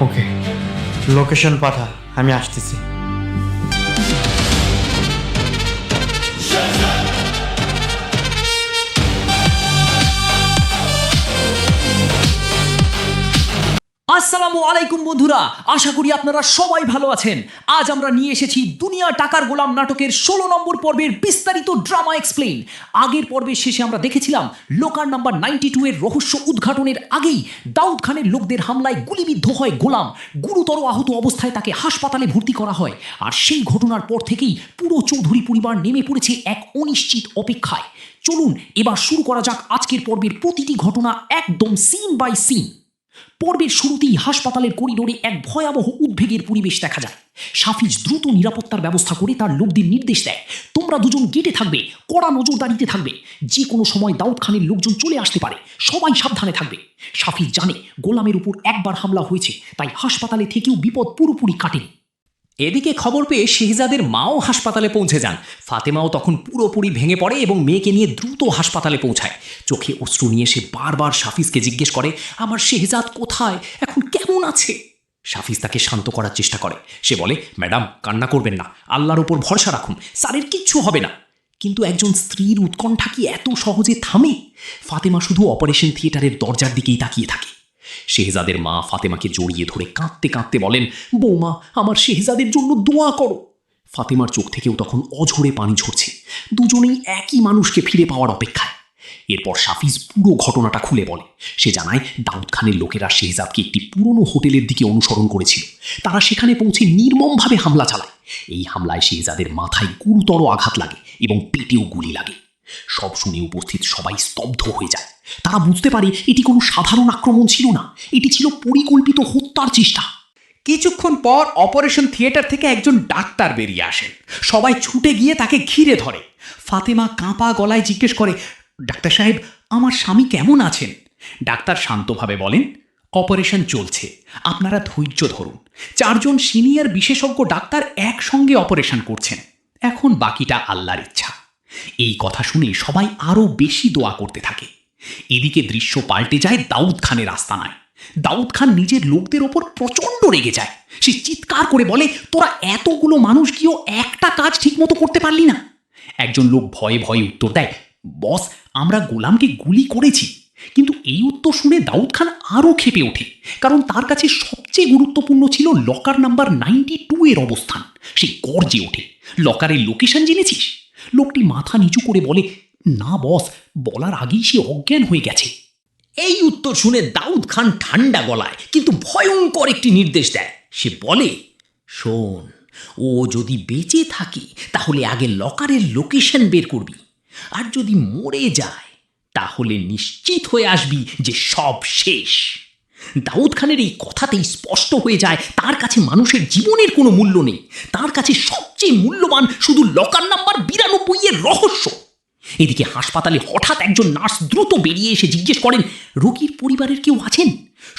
ওকে, location পাঠা, আমি আসতেছি। আসসালামু আলাইকুম বন্ধুরা, আশা করি আপনারা সবাই ভালো আছেন। আজ আমরা নিয়ে এসেছি দুনিয়া টাকার গোলাম নাটকের 16 নম্বর পর্বের বিস্তারিত ড্রামা এক্সপ্লেইন। আগের পর্বের শেষে আমরা দেখেছিলাম লোকার নাম্বার 92 এর রহস্য উদ্ঘাটনের আগেই দাউদ খানের লোকদের হামলায় গুলিবিদ্ধ হয় গোলাম। গুরুতর আহত অবস্থায় তাকে হাসপাতালে ভর্তি করা হয়। আর সেই ঘটনার পর থেকেই পুরো চৌধুরী পরিবার নেমে পড়েছে এক অনিশ্চিত অপেক্ষায়। চলুন এবার শুরু করা যাক আজকের পর্বের প্রতিটি ঘটনা একদম সিন বাই সিন। পর্বের শুরুতেই হাসপাতালের করিডোরে এক ভয়াবহ উদ্বেগের পরিবেশ দেখা যায়। সাফিজ দ্রুত নিরাপত্তার ব্যবস্থা করে তার লোকদের নির্দেশ দেয়, তোমরা দুজন গেটে থাকবে, কড়া নজরদারিতে থাকবে, যে কোনো সময় দাউদ খানের লোকজন চলে আসতে পারে, সবাই সাবধানে থাকবে। সাফিজ জানে গোলামের উপর একবার হামলা হয়েছে, তাই হাসপাতালে থেকেও বিপদ পুরোপুরি কাটেনি। এদিকে খবর পেয়ে শেহজাদের মাও হাসপাতালে পৌঁছে যান। ফাতেমাও তখন পুরোপুরি ভেঙে পড়ে এবং মেয়েকে নিয়ে দ্রুত হাসপাতালে পৌঁছায়। চোখে অশ্রু নিয়ে সে বারবার সাফিজকে জিজ্ঞেস করে, আমার শেহজাদ কোথায়, এখন কেমন আছে? সাফিজ তাকে শান্ত করার চেষ্টা করে। সে বলে, ম্যাডাম কান্না করবেন না, আল্লাহর উপর ভরসা রাখুন, স্যারের কিচ্ছু হবে না। কিন্তু একজন স্ত্রীর উৎকণ্ঠা কি এত সহজে থামে? ফাতেমা শুধু অপারেশন থিয়েটারের দরজার দিকেই তাকিয়ে থাকে। শেহজাদের মা ফাতেমাকে জড়িয়ে ধরে কাঁদতে কাঁদতে বলেন, বৌমা আমার শেহজাদের জন্য দোয়া করো। ফাতেমার চোখ থেকেও তখন অঝরে পানি ঝরছে। দুজনেই একই মানুষকে ফিরে পাওয়ার অপেক্ষায়। এরপর সাফিজ পুরো ঘটনাটা খুলে বলে। সে জানায় দাউদ খানের লোকেরা শেহজাদকে একটি পুরনো হোটেলের দিকে অনুসরণ করেছিল। তারা সেখানে পৌঁছে নির্মমভাবে হামলা চালায়। এই হামলায় শেহজাদের মাথায় গুরুতর আঘাত লাগে এবং পেটেও গুলি লাগে। সব শুনে উপস্থিত সবাই স্তব্ধ হয়ে যায়। তারা বুঝতে পারে এটি কোনো সাধারণ আক্রমণ ছিল না, এটি ছিল পরিকল্পিত হত্যার চেষ্টা। কিছুক্ষণ পর অপারেশন থিয়েটার থেকে একজন ডাক্তার বেরিয়ে আসেন। সবাই ছুটে গিয়ে তাকে ঘিরে ধরে। ফাতেমা কাঁপা গলায় জিজ্ঞেস করে, ডাক্তার সাহেব আমার স্বামী কেমন আছেন? ডাক্তার শান্তভাবে বলেন, অপারেশন চলছে, আপনারা ধৈর্য ধরুন। 4 জন সিনিয়র বিশেষজ্ঞ ডাক্তার একসঙ্গে অপারেশন করছেন, এখন বাকিটা আল্লাহর ইচ্ছা। এই কথা শুনে সবাই আরও বেশি দোয়া করতে থাকে। এদিকে দৃশ্য পাল্টে যায় দাউদ খানের আস্তানায়। দাউদ খান নিজের লোকদের ওপর প্রচণ্ড রেগে যায়। সে চিৎকার করে বলে, তোরা এতগুলো মানুষ গিয়েও একটা কাজ ঠিকমতো করতে পারলি না। একজন লোক ভয়ে ভয়ে উত্তর দেয়, বস আমরা গোলামকে গুলি করেছি। কিন্তু এই উত্তর শুনে দাউদ খান আরও ক্ষেপে ওঠে, কারণ তার কাছে সবচেয়ে গুরুত্বপূর্ণ ছিল লকার নাম্বার 92 এর অবস্থান। সে গর্জে ওঠে, লকারের লোকেশন জেনেছিস? লোকটি মাথা নিচু করে বলে, না বস, বলার আগেই সে অজ্ঞান হয়ে গেছে। এই উত্তর শুনে দাউদ খান ঠান্ডা গলায় কিন্তু ভয়ঙ্কর একটি নির্দেশ দেয়। সে বলে, শোন, ও যদি বেঁচে থাকে তাহলে আগে লকারের লোকেশন বের করবি, আর যদি মরে যায় তাহলে নিশ্চিত হয়ে আসবি যে সব শেষ। দাউদ খানের এই কথাতেই স্পষ্ট হয়ে যায় তার কাছে মানুষের জীবনের কোনো মূল্য নেই। তার কাছে সবচেয়ে মূল্যবান শুধু লকার নাম্বার 92 এর রহস্য। এদিকে হাসপাতালে হঠাৎ একজন নার্স দ্রুত বেরিয়ে এসে জিজ্ঞেস করেন, রোগীর পরিবারের কেউ আছেন?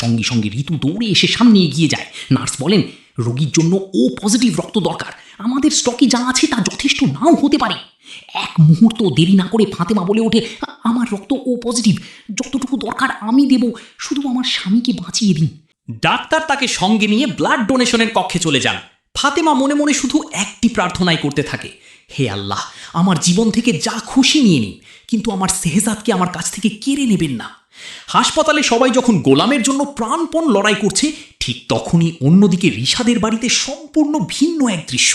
সঙ্গে সঙ্গে ঋতু দৌড়ে এসে সামনে এগিয়ে যায়। নার্স বলেন, রোগীর জন্য ও পজিটিভ রক্ত দরকার, আমাদের স্টকে যা আছে তা যথেষ্ট নাও হতে পারে। এক মুহূর্ত দেরি না করে ফাতেমা বলে ওঠে, আমার রক্ত ও পজিটিভ, যতটুকু দরকার আমি দেব, শুধু আমার স্বামীকে বাঁচিয়ে দিন। ডাক্তার তাকে সঙ্গে নিয়ে ব্লাড ডোনেশনের কক্ষে চলে যান। ফাতেমা মনে মনে শুধু একটি প্রার্থনাই করতে থাকে, হে আল্লাহ, আমার জীবন থেকে যা খুশি নিয়ে নিন, কিন্তু আমার শেহজাদকে আমার কাছ থেকে কেড়ে নেবেন না। হাসপাতালে সবাই যখন গোলামের জন্য প্রাণপণ লড়াই করছে, ঠিক তখনই অন্যদিকে রিশাদের বাড়িতে সম্পূর্ণ ভিন্ন এক দৃশ্য।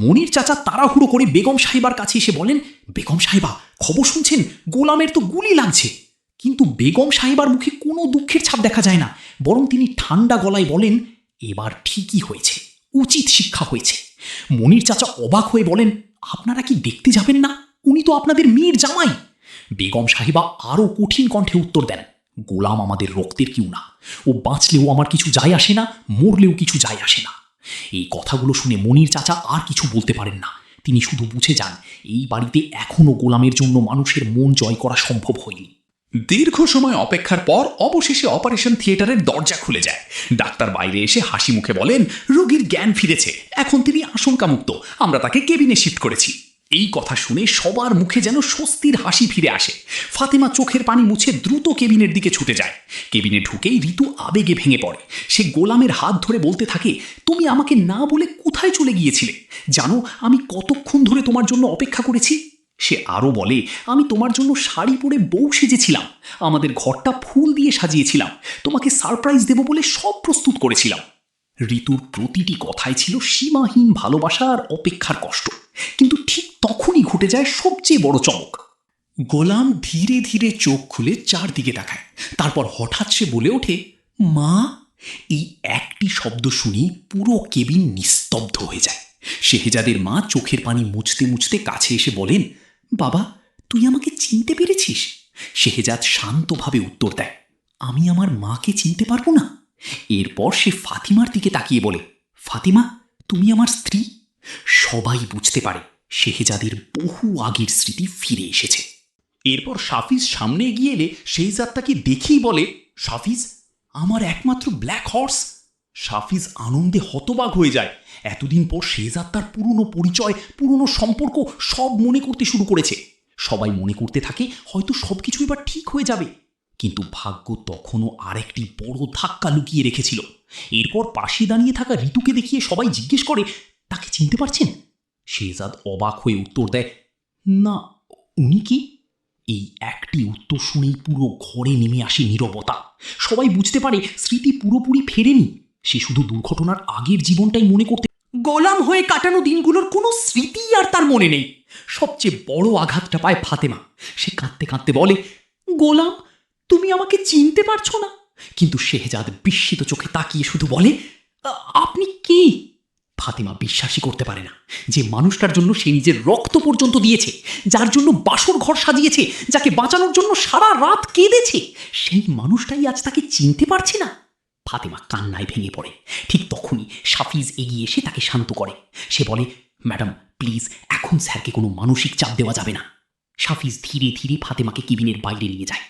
মনির চাচা তাড়াহুড়ো করে বেগম সাহেবার কাছে এসে বলেন, বেগম সাহেবা খবর শুনছেন, গোলামের তো গুলি লাগছে। কিন্তু বেগম সাহেবার মুখে কোনো দুঃখের ছাপ দেখা যায় না, বরং তিনি ঠান্ডা গলায় বলেন, এবার ঠিকই হয়েছে, উচিত শিক্ষা হয়েছে। মনির চাচা অবাক হয়ে বলেন, আপনারা কি দেখতে যাবেন না? উনি তো আপনাদের মেয়ের জামাই। বেগম সাহেবা আরও কঠিন কণ্ঠে উত্তর দেন, গোলাম আমাদের রক্তের কেউ না, ও বাঁচলেও আমার কিছু যায় আসে না, মরলেও কিছু যায় আসে না। এই কথাগুলো শুনে মনির চাচা আর কিছু বলতে পারেন না। তিনি শুধু বুঝে যান এই বাড়িতে এখনও গোলামের জন্য মানুষের মন জয় করা সম্ভব হয়নি। দীর্ঘ সময় অপেক্ষার পর অবশেষে অপারেশন থিয়েটারের দরজা খুলে যায়। ডাক্তার বাইরে এসে হাসি মুখে বলেন, রোগীর জ্ঞান ফিরেছে, এখন তিনি আশঙ্কামুক্ত, আমরা তাকে কেবিনে শিফট করেছি। এই কথা শুনে সবার মুখে যেন স্বস্তির হাসি ফিরে আসে। ফাতেমা চোখের পানি মুছে দ্রুত কেবিনের দিকে ছুটে যায়। কেবিনে ঢুকেই ঋতু আবেগে ভেঙে পড়ে। সে গোলামের হাত ধরে বলতে থাকে, তুমি আমাকে না বলে কোথায় চলে গিয়েছিলে? জানো আমি কতক্ষণ ধরে তোমার জন্য অপেক্ষা করেছি? সে আরও বলে, আমি তোমার জন্য শাড়ি পরে বউ সেজেছিলাম, আমাদের ঘরটা ফুল দিয়ে সাজিয়েছিলাম, তোমাকে সারপ্রাইজ দেব বলে সব প্রস্তুত করেছিলাম। ঋতুর প্রতিটি কথাই ছিল সীমাহীন ভালোবাসা আর অপেক্ষার কষ্ট। কিন্তু ঠিক তখনই ঘটে যায় সবচেয়ে বড় চমক। গোলাম ধীরে ধীরে চোখ খুলে চারদিকে তাকায়। তারপর হঠাৎ সে বলে ওঠে, মা। এই একটি শব্দ শুনি পুরো কেবিন নিস্তব্ধ হয়ে যায়। শেহজাদের মা চোখের পানি মুছতে মুছতে কাছে এসে বলেন, বাবা তুই আমাকে চিনতে পেরেছিস? শেহজাদ শান্তভাবে উত্তর দেয়, আমি আমার মাকে চিনতে পারবো না? এরপর সে ফাতিমার দিকে তাকিয়ে বলে, ফাতিমা তুমি আমার স্ত্রী। সবাই বুঝতে পারে শেহজাদের বহু আগের স্মৃতি ফিরে এসেছে। এরপর সাফিজ সামনে এগিয়ে এলে শেহজাদ তাকে দেখেই বলে, সাফিজ আমার একমাত্র ব্ল্যাক হর্স। সাফিজ আনন্দে হতবাক হয়ে যায়। এতদিন পর শেহজাদ তার পুরনো পরিচয়, পুরনো সম্পর্ক সব মনে করতে শুরু করেছে। সবাই মনে করতে থাকে হয়তো সবকিছু এবার ঠিক হয়ে যাবে। কিন্তু ভাগ্য তখনও আরেকটি বড় ধাক্কা লুকিয়ে রেখেছিল। এরপর পাশে দাঁড়িয়ে থাকা ঋতুকে দেখিয়ে সবাই জিজ্ঞেস করে, তাকে চিনতে পারছেন? শেহজাদ অবাক হয়ে উত্তর দেয়, না, উনি কি? এই একটি উত্তর শুনেই পুরো ঘরে নেমে আসে নীরবতা। সবাই বুঝতে পারে স্মৃতি পুরোপুরি ফেরেনি। সে শুধু দুর্ঘটনার আগের জীবনটাই মনে করতে। গোলাম হয়ে কাটানো দিনগুলোর কোনো স্মৃতি আর তার মনে নেই। সবচেয়ে বড় আঘাতটা পায় ফাতেমা। সে কাঁদতে কাঁদতে বলে, গোলাম তুমি আমাকে চিনতে পারছো না? কিন্তু শেহজাদ বিস্মিত চোখে তাকিয়ে শুধু বলে, আপনি কি? ফাতেমা বিশ্বাসই করতে পারে না যে মানুষটার জন্য সে নিজের রক্ত পর্যন্ত দিয়েছে, যার জন্য বাসর ঘর সাজিয়েছে, যাকে বাঁচানোর জন্য সারা রাত কেঁদেছে, সেই মানুষটাই আজ তাকে চিনতে পারছে না। ফাতেমা কান্নায় ভেঙে পড়ে। ঠিক তখনই সাফিজ এগিয়ে এসে তাকে শান্ত করে। সে বলে, ম্যাডাম প্লিজ এখন স্যারকে কোনো মানসিক চাপ দেওয়া যাবে না। সাফিজ ধীরে ধীরে ফাতেমাকে কেবিনের বাইরে নিয়ে যায়।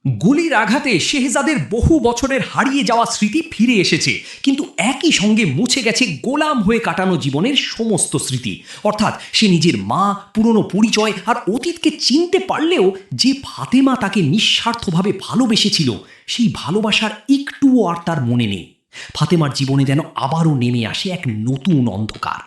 গুলির আঘাতে শেহজাদের বহু বছরের হারিয়ে যাওয়া স্মৃতি ফিরে এসেছে, কিন্তু একই সঙ্গে মুছে গেছে গোলাম হয়ে কাটানো জীবনের সমস্ত স্মৃতি। অর্থাৎ সে নিজের মা, পুরনো পরিচয় আর অতীতকে চিনতে পারলেও যে ফাতেমা তাকে নিঃস্বার্থভাবে ভালোবেসেছিল, সেই ভালোবাসার একটুও আর তার মনে নেই। ফাতেমার জীবনে যেন আবারও নেমে আসে এক নতুন অন্ধকার।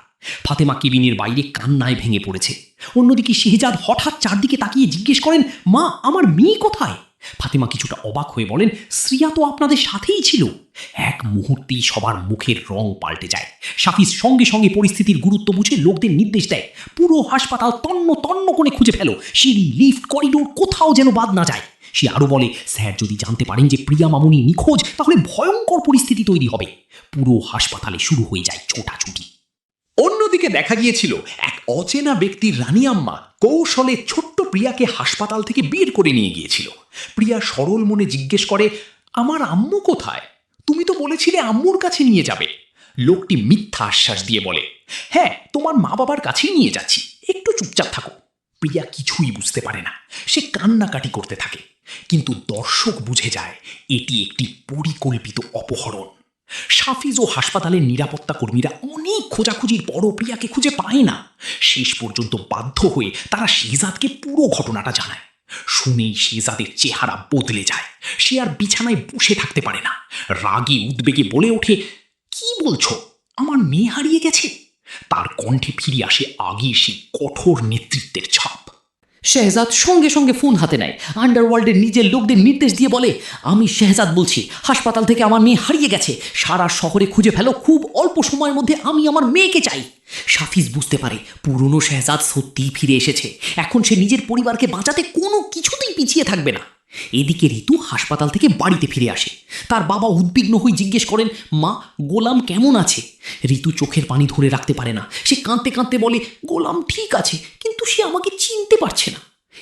ফাতেমা কেবিনের বাইরে কান্নায় ভেঙে পড়েছে। অন্যদিকে শেহজাদ হঠাৎ চারদিকে তাকিয়ে জিজ্ঞেস করেন, মা আমার মেয়ে কোথায়? ফাতেমা কিছুটা অবাক হয়ে বলেন, শ্রিয়া তো আপনাদের সাথেই ছিল। এক মুহূর্তেই সবার মুখের রং পাল্টে যায়। সাফিজ সঙ্গে সঙ্গে পরিস্থিতির গুরুত্ব বুঝে লোকদের নির্দেশ দেয়, পুরো হাসপাতাল তন্ন তন্ন করে খুঁজে ফেলো, সিঁড়ি, লিফট, করিডোর কোথাও যেন বাদ না যায়। সে আরও বলে, স্যার যদি জানতে পারেন যে প্রিয়া মামুনি নিখোঁজ, তাহলে ভয়ঙ্কর পরিস্থিতি তৈরি হবে। পুরো হাসপাতালে শুরু হয়ে যায় ছোটাছুটি। অন্যদিকে দেখা গিয়েছিল এক অচেনা ব্যক্তির রানী আম্মা কৌশলে ছোট্ট প্রিয়াকে হাসপাতাল থেকে বের করে নিয়ে গিয়েছিল। প্রিয়া সরল মনে জিজ্ঞেস করে, আমার আম্মু কোথায়? তুমি তো বলেছিলে আম্মুর কাছে নিয়ে যাবে। লোকটি মিথ্যা আশ্বাস দিয়ে বলে, হ্যাঁ তোমার মা বাবার কাছেই নিয়ে যাচ্ছি, একটু চুপচাপ থাকো। প্রিয়া কিছুই বুঝতে পারে না। সে কান্নাকাটি করতে থাকে। কিন্তু দর্শক বুঝে যায় এটি একটি পরিকল্পিত অপহরণ। সাফিজ ও হাসপাতালের নিরাপত্তা কর্মীরা অনেক খোঁজাখুঁজির পরও প্রিয়াকে খুঁজে পায় না। শেষ পর্যন্ত বাধ্য হয়ে তারা শেহজাদকে পুরো ঘটনাটা জানায়। শুনেই শেহজাদের চেহারা বদলে যায়। সে আর বিছানায় বসে থাকতে পারে না। রাগে উদ্বেগে বলে ওঠে, কি বলছো? আমার মেয়ে হারিয়ে গেছে? তার কণ্ঠে ফিরে আসে আগের সেই কঠোর নেতৃত্বের ছাপ। শেহজাদ সঙ্গে সঙ্গে ফোন হাতে নেয়। আন্ডারওয়ার্ল্ডের নিজের লোকদের নির্দেশ দিয়ে বলে, আমি শেহজাদ বলছি, হাসপাতাল থেকে আমার মেয়ে হারিয়ে গেছে, সারা শহরে খুঁজে ফেলো, খুব অল্প সময়ের মধ্যে আমি আমার মেয়েকে চাই। সাফিজ বুঝতে পারে পুরনো শেহজাদ সত্যিই ফিরে এসেছে। এখন সে নিজের পরিবারকে বাঁচাতে কোনো কিছুতেই পিছিয়ে থাকবে না। এদিকে ঋতু হাসপাতাল থেকে বাড়িতে ফিরে আসে। তার বাবা উদ্বিগ্ন হয়ে জিজ্ঞেস করেন, মা গোলাম কেমন আছে? ঋতু চোখের পানি ধরে রাখতে পারে না। সে কাঁদতে কাঁদতে বলে, গোলাম ঠিক আছে, কিন্তু সে আমাকে চিনতে পারছে না।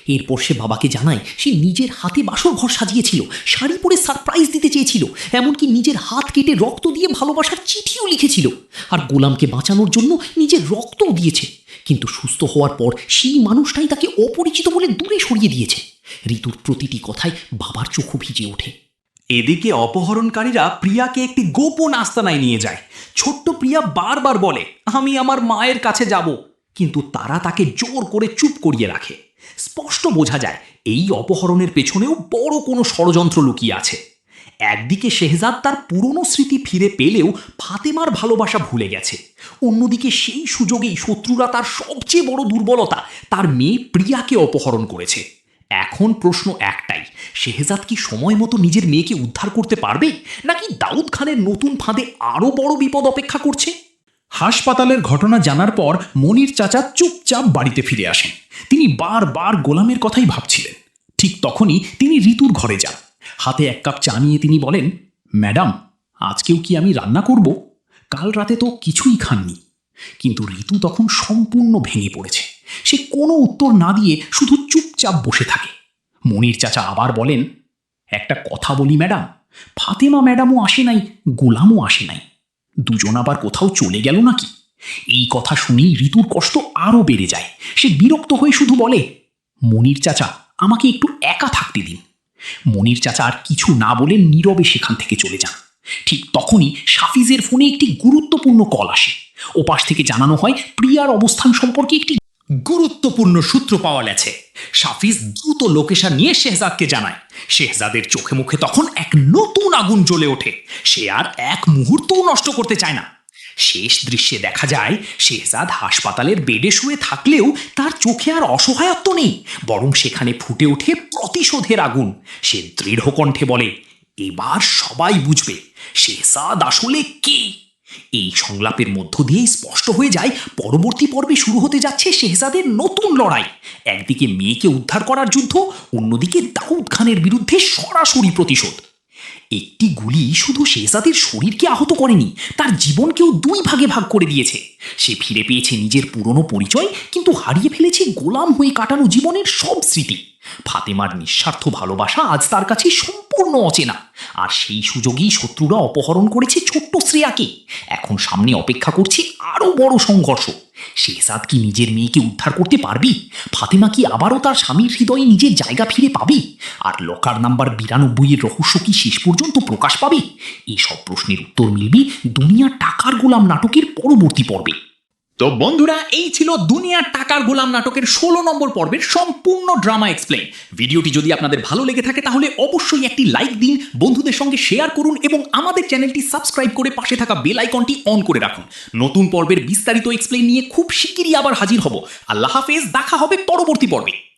এরপর সে বাবাকে জানায় সে নিজের হাতে বাসর ঘর সাজিয়েছিল, শাড়ি পরে সারপ্রাইজ দিতে চেয়েছিল, এমনকি নিজের হাত কেটে রক্ত দিয়ে ভালোবাসার চিঠিও লিখেছিল, আর গোলামকে বাঁচানোর জন্য নিজের রক্তও দিয়েছে। কিন্তু সুস্থ হওয়ার পর সেই মানুষটাই তাকে অপরিচিত বলে দূরে সরিয়ে দিয়েছে। ঋতুর প্রতিটি কথায় বাবার চোখও ভিজে ওঠে। এদিকে অপহরণকারীরা প্রিয়াকে একটি গোপন আস্তানায় নিয়ে যায়। ছোট্ট প্রিয়া বারবার বলে, আমি আমার মায়ের কাছে যাব, কিন্তু তারা তাকে জোর করে চুপ করিয়ে রাখে। স্পষ্ট বোঝা যায় এই অপহরণের পেছনেও বড় কোনো ষড়যন্ত্র লুকিয়ে আছে। একদিকে শেহজাদ তার পুরনো স্মৃতি ফিরে পেলেও ফাতেমার ভালোবাসা ভুলে গেছে, অন্যদিকে সেই সুযোগেই শত্রুরা তার সবচেয়ে বড় দুর্বলতা তার মেয়ে প্রিয়াকে অপহরণ করেছে। এখন প্রশ্ন একটাই, শেহজাদ কি সময় মতো নিজের মেয়েকে উদ্ধার করতে পারবে, নাকি দাউদ খানের নতুন ফাঁদে আরও বড় বিপদ অপেক্ষা করছে? হাসপাতালের ঘটনা জানার পর মনির চাচা চুপচাপ বাড়িতে ফিরে আসেন। তিনি বারবার গোলামের কথাই ভাবছিলেন। ঠিক তখনই তিনি ঋতুর ঘরে যান। হাতে এক কাপ চা নিয়ে তিনি বলেন, ম্যাডাম, আজকেও কি আমি রান্না করব? কাল রাতে তো কিছুই খাননি। কিন্তু ঋতু তখন সম্পূর্ণ ভেঙে পড়েছে। সে কোনো উত্তর না দিয়ে শুধু চুপচাপ বসে থাকে। মনির চাচা আবার বলেন, একটা কথা বলি ম্যাডাম, ফাতেমা ম্যাডামও আসে নাই, গোলামও আসে নাই। দুজন আবার কোথাও চলে গেল নাকি? এই কথা শুনেই ঋতুর কষ্ট আরও বেড়ে যায়। সে বিরক্ত হয়ে শুধু বলে, মনির চাচা, আমাকে একটু একা থাকতে দিন। মনির চাচা আর কিছু না বলে নীরবে সেখান থেকে চলে যান। ঠিক তখনই সাফিজের ফোনে একটি গুরুত্বপূর্ণ কল আসে। ওপাশ থেকে জানানো হয় প্রিয়ার অবস্থান সম্পর্কে একটি গুরুত্বপূর্ণ সূত্র পাওয়া গেছে। সাফিজ দ্রুত লোকেশন নিয়ে শেহজাদকে জানায়। শেহজাদের চোখে মুখে তখন এক নতুন আগুন জ্বলে ওঠে। সে আর এক মুহূর্তও নষ্ট করতে চায় না। শেষ দৃশ্যে দেখা যায় শেহজাদ হাসপাতালের বেডে শুয়ে থাকলেও তার চোখে আর অসহায়ত্ব নেই, বরং সেখানে ফুটে ওঠে প্রতিশোধের আগুন। সে দৃঢ় কণ্ঠে বলে, এবার সবাই বুঝবে শেহজাদ আসলে কে। এই সংলাপের মধ্য দিয়েই স্পষ্ট হয়ে যায় পরবর্তী পর্বে শুরু হতে যাচ্ছে শেহজাদের নতুন লড়াই। একদিকে মেয়েকে উদ্ধার করার যুদ্ধ, অন্যদিকে দাউদ খানের বিরুদ্ধে সরাসরি প্রতিশোধ। একটি গুলি শুধু শেহজাদের শরীরকে আহত করেনি, তার জীবনকেও দুই ভাগে ভাগ করে দিয়েছে। সে ফিরে পেয়েছে নিজের পুরনো পরিচয়, কিন্তু হারিয়ে ফেলেছে গোলাম হয়ে কাটানো জীবনের সব স্মৃতি। ফাতেমার নিঃস্বার্থ ভালোবাসা আজ তার কাছে সম্পূর্ণ অচেনা, আর সেই সুযোগেই শত্রুরা অপহরণ করেছে ছোট্ট শ্রেয়াকে। এখন সামনে অপেক্ষা করছে আরও বড় সংঘর্ষ। শেহজাদ কি নিজের মেয়েকে উদ্ধার করতে পারবি? ফাতেমা কি আবারও তার স্বামীর হৃদয়ে নিজের জায়গা ফিরে পাবে? আর লকার নাম্বার 92 এর রহস্য কি শেষ পর্যন্ত প্রকাশ পাবে? এইসব প্রশ্নের উত্তর মিলবে দুনিয়ার টাকার গোলাম নাটকের পরবর্তী পর্বে। তো বন্ধুরা, এই ছিল দুনিয়ার টাকার গোলাম নাটকের 16 নম্বর পর্বের সম্পূর্ণ ড্রামা এক্সপ্লেইন। ভিডিওটি যদি আপনাদের ভালো লেগে থাকে তাহলে অবশ্যই একটি লাইক দিন, বন্ধুদের সঙ্গে শেয়ার করুন এবং আমাদের চ্যানেলটি সাবস্ক্রাইব করে পাশে থাকা বেল আইকনটি অন করে রাখুন। নতুন পর্বের বিস্তারিত এক্সপ্লেইন নিয়ে খুব শিগগিরই আবার হাজির হব। আল্লাহ হাফেজ, দেখা হবে পরবর্তী পর্বে।